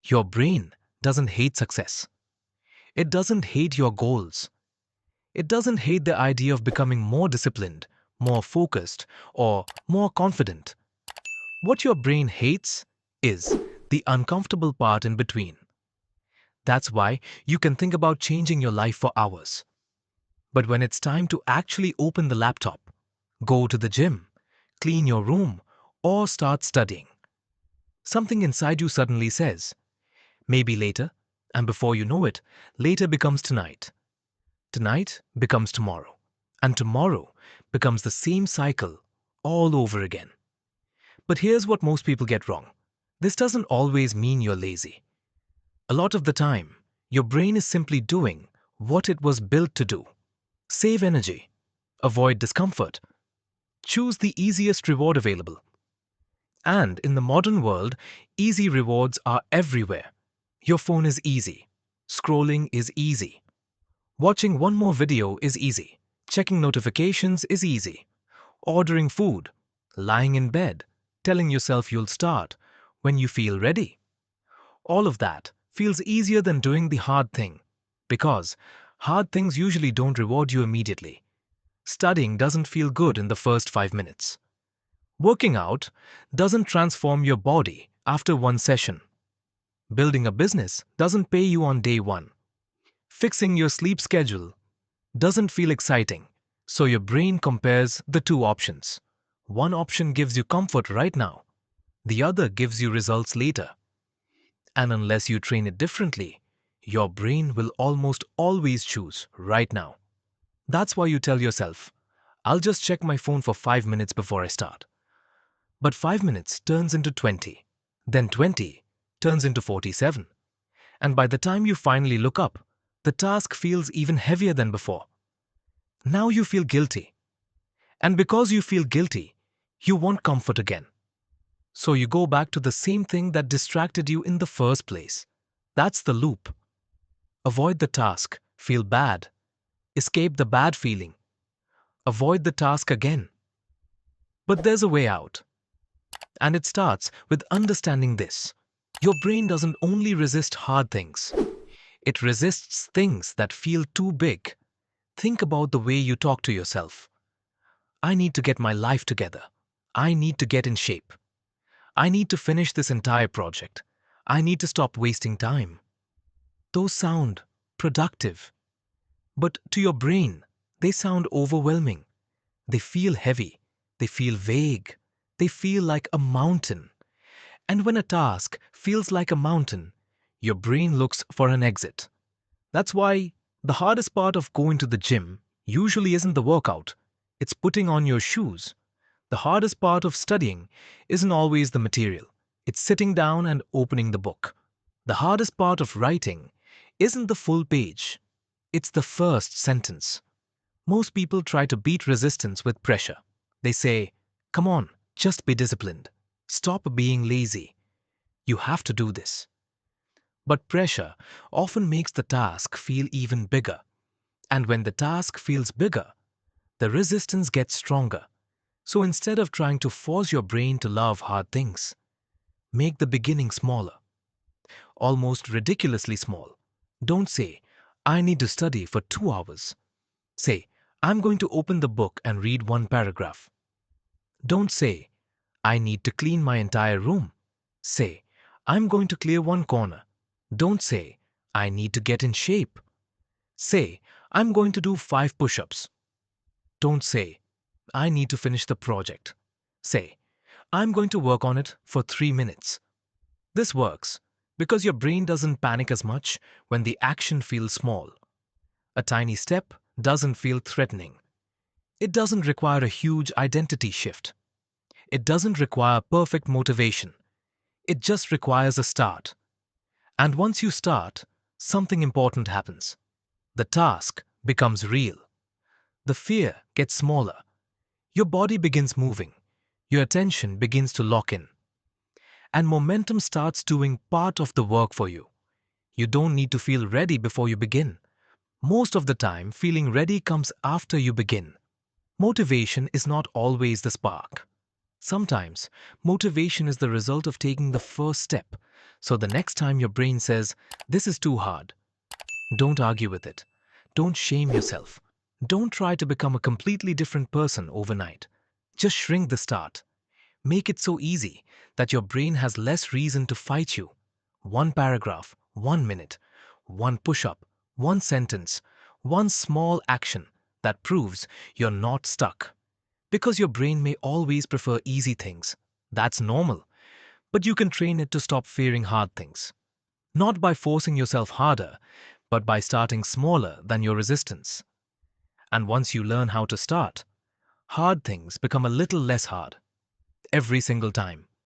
Your brain doesn't hate success. It doesn't hate your goals. It doesn't hate the idea of becoming more disciplined, more focused, or more confident. What your brain hates is the uncomfortable part in between. That's why you can think about changing your life for hours. But when it's time to actually open the laptop, go to the gym, clean your room, or start studying, something inside you suddenly says, maybe later, and before you know it, later becomes tonight. Tonight becomes tomorrow, and tomorrow becomes the same cycle all over again. But here's what most people get wrong. This doesn't always mean you're lazy. A lot of the time, your brain is simply doing what it was built to do. Save energy, avoid discomfort, choose the easiest reward available. And in the modern world, easy rewards are everywhere. Your phone is easy. Scrolling is easy. Watching one more video is easy. Checking notifications is easy. Ordering food, lying in bed, telling yourself you'll start when you feel ready. All of that feels easier than doing the hard thing, because hard things usually don't reward you immediately. Studying doesn't feel good in the first 5 minutes. Working out doesn't transform your body after one session. Building a business doesn't pay you on day one. Fixing your sleep schedule doesn't feel exciting, so your brain compares the two options. One option gives you comfort right now, the other gives you results later. And unless you train it differently, your brain will almost always choose right now. That's why you tell yourself, I'll just check my phone for 5 minutes before I start. But 5 minutes turns into 20, then 20 turns into 47. And by the time you finally look up, the task feels even heavier than before. Now you feel guilty. And because you feel guilty, you want comfort again. So you go back to the same thing that distracted you in the first place. That's the loop. Avoid the task, feel bad. Escape the bad feeling. Avoid the task again. But there's a way out. And it starts with understanding this. Your brain doesn't only resist hard things. It resists things that feel too big. Think about the way you talk to yourself. I need to get my life together. I need to get in shape. I need to finish this entire project. I need to stop wasting time. Those sound productive. But to your brain, they sound overwhelming. They feel heavy. They feel vague. They feel like a mountain. And when a task feels like a mountain, your brain looks for an exit. That's why the hardest part of going to the gym usually isn't the workout. It's putting on your shoes. The hardest part of studying isn't always the material. It's sitting down and opening the book. The hardest part of writing isn't the full page. It's the first sentence. Most people try to beat resistance with pressure. They say, come on, just be disciplined. Stop being lazy. You have to do this. But pressure often makes the task feel even bigger. And when the task feels bigger, the resistance gets stronger. So instead of trying to force your brain to love hard things, make the beginning smaller, almost ridiculously small. Don't say, I need to study for 2 hours. Say, I'm going to open the book and read one paragraph. Don't say, I need to clean my entire room. Say, I'm going to clear one corner. Don't say, I need to get in shape. Say, I'm going to do 5 push-ups. Don't say, I need to finish the project. Say, I'm going to work on it for 3 minutes. This works because your brain doesn't panic as much when the action feels small. A tiny step doesn't feel threatening. It doesn't require a huge identity shift. It doesn't require perfect motivation. It just requires a start. And once you start, something important happens. The task becomes real. The fear gets smaller. Your body begins moving. Your attention begins to lock in. And momentum starts doing part of the work for you. You don't need to feel ready before you begin. Most of the time, feeling ready comes after you begin. Motivation is not always the spark. Sometimes, motivation is the result of taking the first step, So the next time your brain says, "This is too hard," don't argue with it. Don't shame yourself. Don't try to become a completely different person overnight. Just shrink the start. Make it so easy that your brain has less reason to fight you. One paragraph, 1 minute, one push-up, one sentence, one small action that proves you're not stuck. Because your brain may always prefer easy things. That's normal. But you can train it to stop fearing hard things. Not by forcing yourself harder, but by starting smaller than your resistance. And once you learn how to start, hard things become a little less hard every single time.